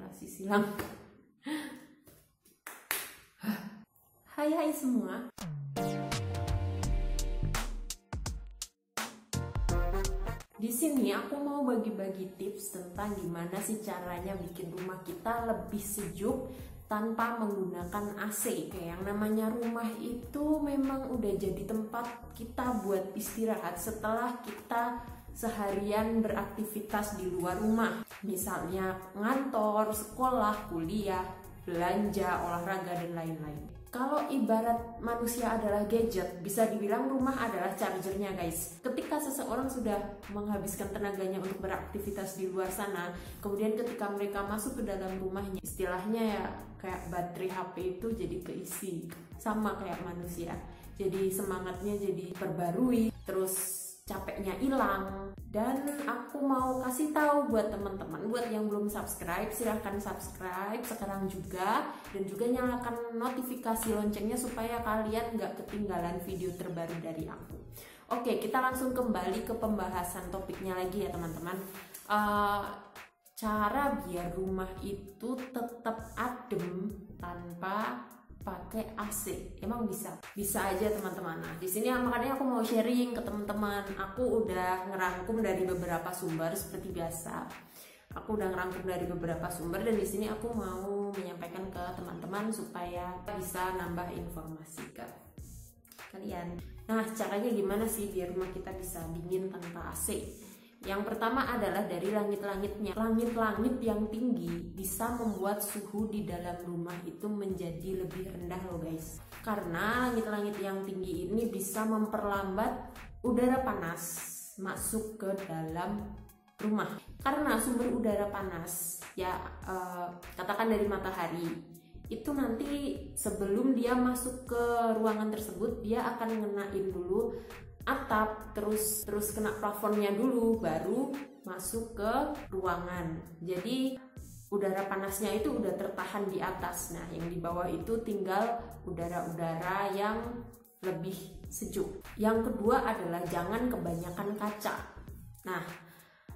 ventilasi silang. Hai semua. Di sini aku mau bagi-bagi tips tentang gimana sih caranya bikin rumah kita lebih sejuk tanpa menggunakan AC. Kayak yang namanya rumah itu memang udah jadi tempat kita buat istirahat setelah kita seharian beraktivitas di luar rumah. Misalnya ngantor, sekolah, kuliah, belanja, olahraga, dan lain-lain. Kalau ibarat manusia adalah gadget, bisa dibilang rumah adalah chargernya guys. Ketika seseorang sudah menghabiskan tenaganya untuk beraktivitas di luar sana, kemudian ketika mereka masuk ke dalam rumahnya, istilahnya ya kayak baterai HP itu jadi keisi. Sama kayak manusia, jadi semangatnya jadi perbarui, terus capeknya hilang. Dan aku mau kasih tahu buat teman-teman, buat yang belum subscribe, silahkan subscribe sekarang juga, dan juga nyalakan notifikasi loncengnya supaya kalian nggak ketinggalan video terbaru dari aku. Oke, kita langsung kembali ke pembahasan topiknya lagi ya teman-teman. Cara biar rumah itu tetap adem tanpa pakai AC, emang bisa aja teman-teman. Nah di sini makanya aku mau sharing ke teman-teman. Aku udah ngerangkum dari beberapa sumber seperti biasa. Dan di sini aku mau menyampaikan ke teman-teman supaya bisa nambah informasi ke kalian. Nah caranya gimana sih biar rumah kita bisa dingin tanpa AC? Yang pertama adalah dari langit-langitnya. Langit-langit yang tinggi bisa membuat suhu di dalam rumah itu menjadi lebih rendah loh guys. Karena langit-langit yang tinggi ini bisa memperlambat udara panas masuk ke dalam rumah. Karena sumber udara panas ya katakan dari matahari, itu nanti sebelum dia masuk ke ruangan tersebut, dia akan ngenain dulu atap, terus kena plafonnya dulu, baru masuk ke ruangan. Jadi udara panasnya itu udah tertahan di atas. Nah yang di bawah itu tinggal udara-udara yang lebih sejuk. Yang kedua adalah jangan kebanyakan kaca. Nah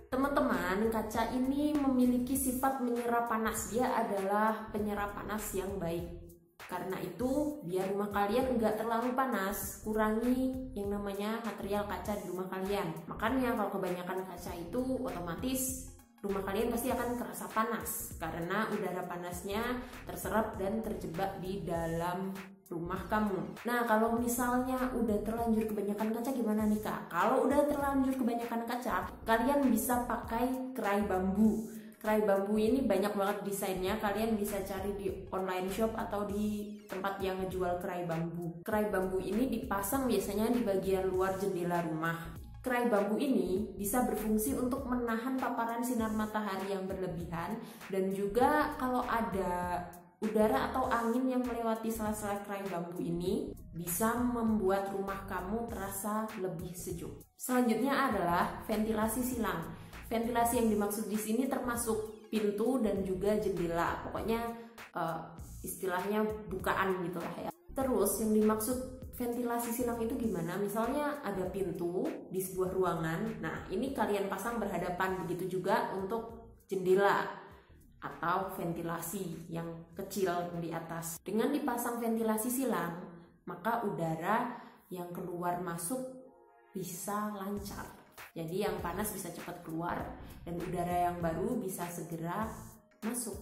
teman-teman, kaca ini memiliki sifat menyerap panas. Dia adalah penyerap panas yang baik. Karena itu biar rumah kalian nggak terlalu panas, kurangi yang namanya material kaca di rumah kalian. Makanya kalau kebanyakan kaca itu otomatis rumah kalian pasti akan kerasa panas karena udara panasnya terserap dan terjebak di dalam rumah kamu. Nah kalau misalnya udah terlanjur kebanyakan kaca gimana nih kak? Kalau udah terlanjur kebanyakan kaca, kalian bisa pakai kerai bambu. Kerai bambu ini banyak banget desainnya, kalian bisa cari di online shop atau di tempat yang ngejual kerai bambu. Kerai bambu ini dipasang biasanya di bagian luar jendela rumah. Kerai bambu ini bisa berfungsi untuk menahan paparan sinar matahari yang berlebihan, dan juga kalau ada udara atau angin yang melewati sela-sela kerai bambu ini bisa membuat rumah kamu terasa lebih sejuk. Selanjutnya adalah ventilasi silang. Ventilasi yang dimaksud di sini termasuk pintu dan juga jendela, pokoknya istilahnya bukaan gitulah ya. Terus yang dimaksud ventilasi silang itu gimana? Misalnya ada pintu di sebuah ruangan, nah ini kalian pasang berhadapan, begitu juga untuk jendela atau ventilasi yang kecil di atas. Dengan dipasang ventilasi silang, maka udara yang keluar masuk bisa lancar. Jadi yang panas bisa cepat keluar dan udara yang baru bisa segera masuk.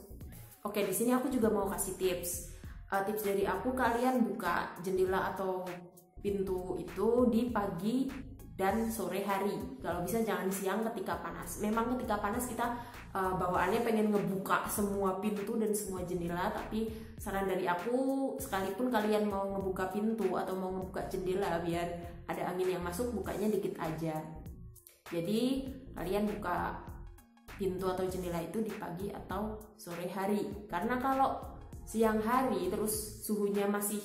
Oke, di sini aku juga mau kasih tips. Tips dari aku, kalian buka jendela atau pintu itu di pagi dan sore hari. Kalau bisa jangan siang ketika panas. Memang ketika panas kita bawaannya pengen ngebuka semua pintu dan semua jendela, tapi saran dari aku, sekalipun kalian mau ngebuka pintu atau mau ngebuka jendela biar ada angin yang masuk, bukanya dikit aja. Jadi kalian buka pintu atau jendela itu di pagi atau sore hari. Karena kalau siang hari terus suhunya masih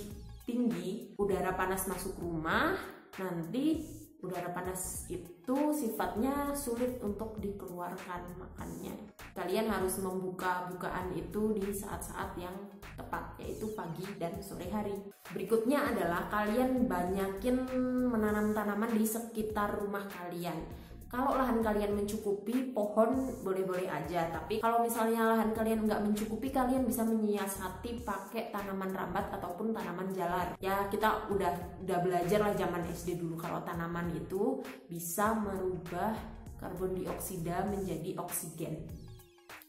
tinggi, udara panas masuk rumah, nanti udara panas itu sifatnya sulit untuk dikeluarkan. Makanya kalian harus membuka bukaan itu di saat-saat yang tepat, yaitu pagi dan sore hari. Berikutnya adalah kalian banyakin menanam tanaman di sekitar rumah kalian. Kalau lahan kalian mencukupi, pohon boleh-boleh aja. Tapi kalau misalnya lahan kalian nggak mencukupi, kalian bisa menyiasati pakai tanaman rambat ataupun tanaman jalar. Ya kita udah belajar lah zaman SD dulu kalau tanaman itu bisa merubah karbon dioksida menjadi oksigen.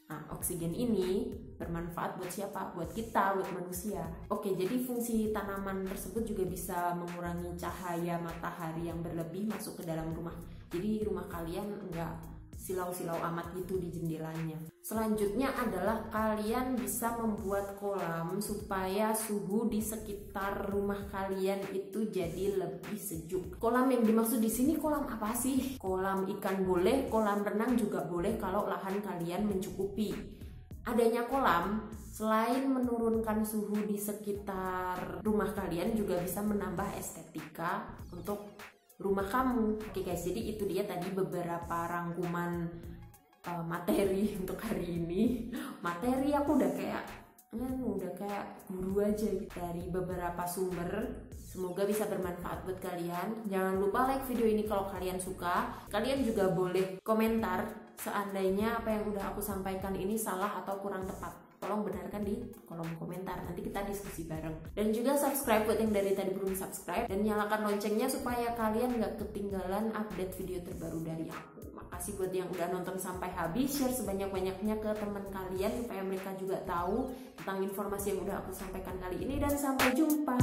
Nah, oksigen ini bermanfaat buat siapa? Buat kita, buat manusia. Oke, jadi fungsi tanaman tersebut juga bisa mengurangi cahaya matahari yang berlebih masuk ke dalam rumah. Jadi rumah kalian enggak silau-silau amat gitu di jendelanya. Selanjutnya adalah kalian bisa membuat kolam supaya suhu di sekitar rumah kalian itu jadi lebih sejuk. Kolam yang dimaksud di sini kolam apa sih? Kolam ikan boleh, kolam renang juga boleh kalau lahan kalian mencukupi. Adanya kolam selain menurunkan suhu di sekitar rumah kalian juga bisa menambah estetika untuk rumah kamu. Oke guys, jadi itu dia tadi beberapa rangkuman materi untuk hari ini. Materi aku udah kayak guru aja gitu, dari beberapa sumber. Semoga bisa bermanfaat buat kalian. Jangan lupa like video ini kalau kalian suka. Kalian juga boleh komentar seandainya apa yang udah aku sampaikan ini salah atau kurang tepat. Tolong benarkan di kolom komentar, nanti kita diskusi bareng. Dan juga subscribe buat yang dari tadi belum subscribe, dan nyalakan loncengnya supaya kalian gak ketinggalan update video terbaru dari aku. Makasih buat yang udah nonton sampai habis. Share sebanyak-banyaknya ke teman kalian supaya mereka juga tahu tentang informasi yang udah aku sampaikan kali ini. Dan sampai jumpa.